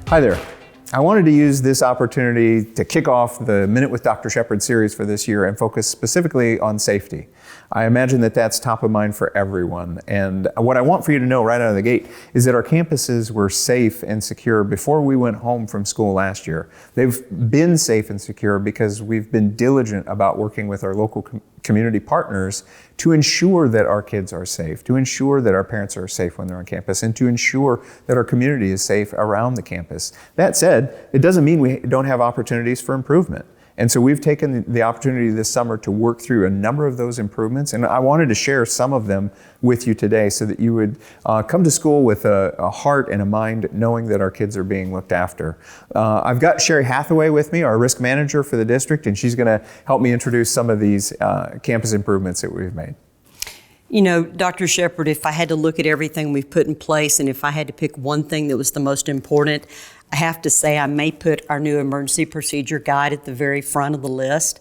Hi there. I wanted to use this opportunity to kick off the Minute with Dr. Shepherd series for this year and focus specifically on safety. I imagine that that's top of mind for everyone. And what I want for you to know right out of the gate is that our campuses were safe and secure before we went home from school last year. They've been safe and secure because we've been diligent about working with our local community partners to ensure that our kids are safe, to ensure that our parents are safe when they're on campus, and to ensure that our community is safe around the campus. That said, it doesn't mean we don't have opportunities for improvement. And so we've taken the opportunity this summer to work through a number of those improvements, and I wanted to share some of them with you today so that you would come to school with a heart and a mind knowing that our kids are being looked after. I've got Sherri Hathaway with me, our risk manager for the district, and she's going to help me introduce some of these campus improvements that we've made. You know, Dr. Shepherd, if I had to look at everything we've put in place and if I had to pick one thing that was the most important, I have to say I may put our new emergency procedure guide at the very front of the list.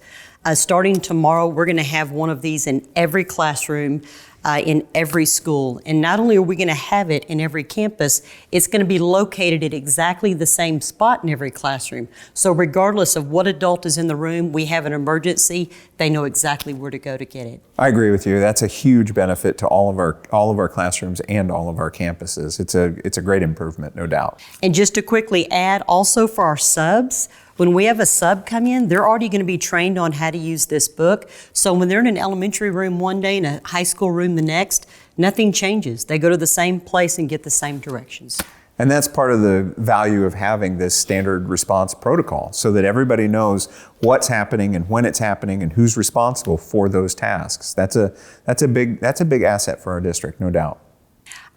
Starting tomorrow, we're going to have one of these in every classroom, in every school. And not only are we going to have it in every campus, it's going to be located at exactly the same spot in every classroom. So regardless of what adult is in the room, we have an emergency, they know exactly where to go to get it. I agree with you. That's a huge benefit to all of our classrooms and all of our campuses. It's a great improvement, no doubt. And just to quickly add, also for our subs, when we have a sub come in, they're already going to be trained on how to use this book. So when they're in an elementary room one day and a high school room the next, nothing changes. They go to the same place and get the same directions. And that's part of the value of having this standard response protocol so that everybody knows what's happening and when it's happening and who's responsible for those tasks. That's a big asset for our district, no doubt.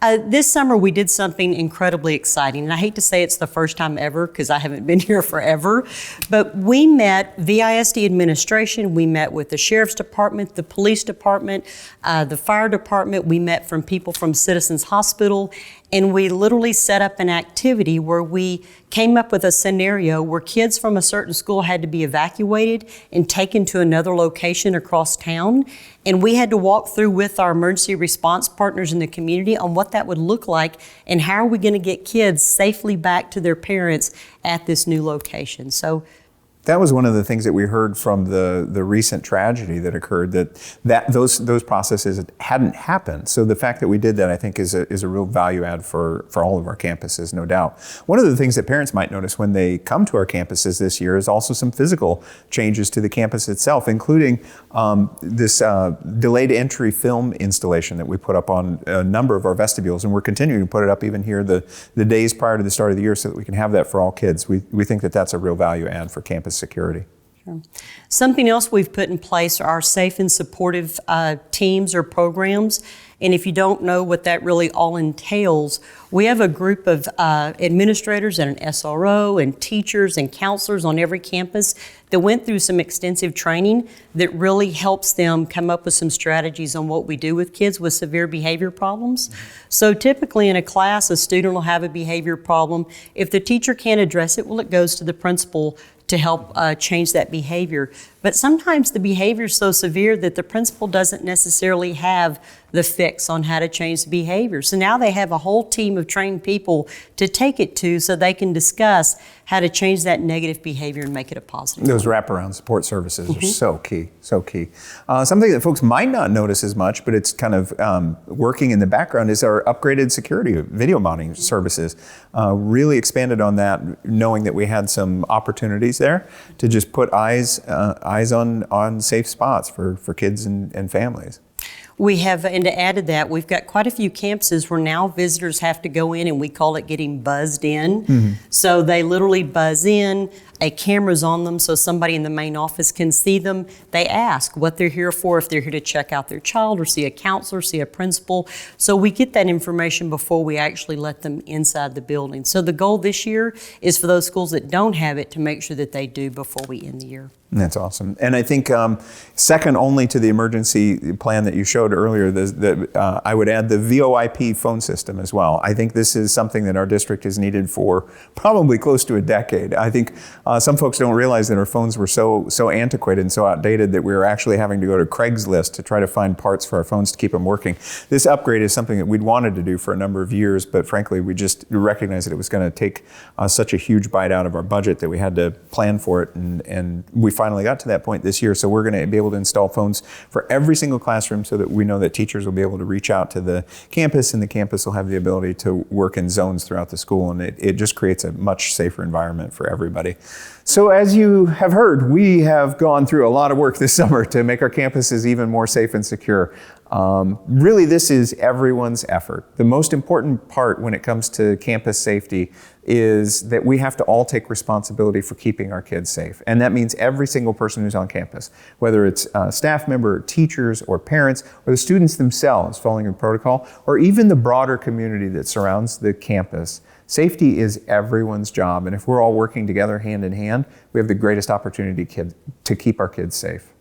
This summer we did something incredibly exciting, and I hate to say it's the first time ever because I haven't been here forever, but we met VISD administration, we met with the Sheriff's Department, the Police Department, the Fire Department, we met from people from Citizens Hospital, and we literally set up an activity where we came up with a scenario where kids from a certain school had to be evacuated and taken to another location across town. And we had to walk through with our emergency response partners in the community on what that would look like and how are we going to get kids safely back to their parents at this new location. So that was one of the things that we heard from the recent tragedy that occurred, that those processes hadn't happened. So the fact that we did that, I think, is a real value add for all of our campuses, no doubt. One of the things that parents might notice when they come to our campuses this year is also some physical changes to the campus itself, including this delayed entry film installation that we put up on a number of our vestibules, and we're continuing to put it up even here the days prior to the start of the year so that we can have that for all kids. We think that that's a real value add for campus security. Sure. Something else we've put in place are our safe and supportive teams or programs. And if you don't know what that really all entails, we have a group of administrators and an SRO and teachers and counselors on every campus that went through some extensive training that really helps them come up with some strategies on what we do with kids with severe behavior problems. So typically in a class, a student will have a behavior problem. If the teacher can't address it, well, it goes to the principal to help change that behavior. But sometimes the behavior is so severe that the principal doesn't necessarily have the fix on how to change the behavior. So now they have a whole team of trained people to take it to so they can discuss how to change that negative behavior and make it a positive. Those wraparound support services are so key, so key. Something that folks might not notice as much, but it's kind of working in the background, is our upgraded security video monitoring services. Really expanded on that, knowing that we had some opportunities there to just put eyes on safe spots for kids and families. We have, and to add to that, we've got quite a few campuses where now visitors have to go in and we call it getting buzzed in. Mm-hmm. So they literally buzz in, a camera's on them so somebody in the main office can see them. They ask what they're here for, if they're here to check out their child or see a counselor, see a principal. So we get that information before we actually let them inside the building. So the goal this year is for those schools that don't have it to make sure that they do before we end the year. That's awesome. And I think second only to the emergency plan that you showed echoed earlier, I would add the VoIP phone system as well. I think this is something that our district has needed for probably close to a decade. I think some folks don't realize that our phones were so antiquated and so outdated that we were actually having to go to Craigslist to try to find parts for our phones to keep them working. This upgrade is something that we'd wanted to do for a number of years, but frankly, we just recognized that it was going to take such a huge bite out of our budget that we had to plan for it, and we finally got to that point this year. So we're going to be able to install phones for every single classroom so that we know that teachers will be able to reach out to the campus, and the campus will have the ability to work in zones throughout the school, and it just creates a much safer environment for everybody. So as you have heard, we have gone through a lot of work this summer to make our campuses even more safe and secure. Really, this is everyone's effort. The most important part when it comes to campus safety is that we have to all take responsibility for keeping our kids safe. And that means every single person who's on campus, whether it's a staff member, teachers, or parents, or the students themselves following a protocol, or even the broader community that surrounds the campus. Safety is everyone's job, and if we're all working together hand in hand, we have the greatest opportunity to keep our kids safe.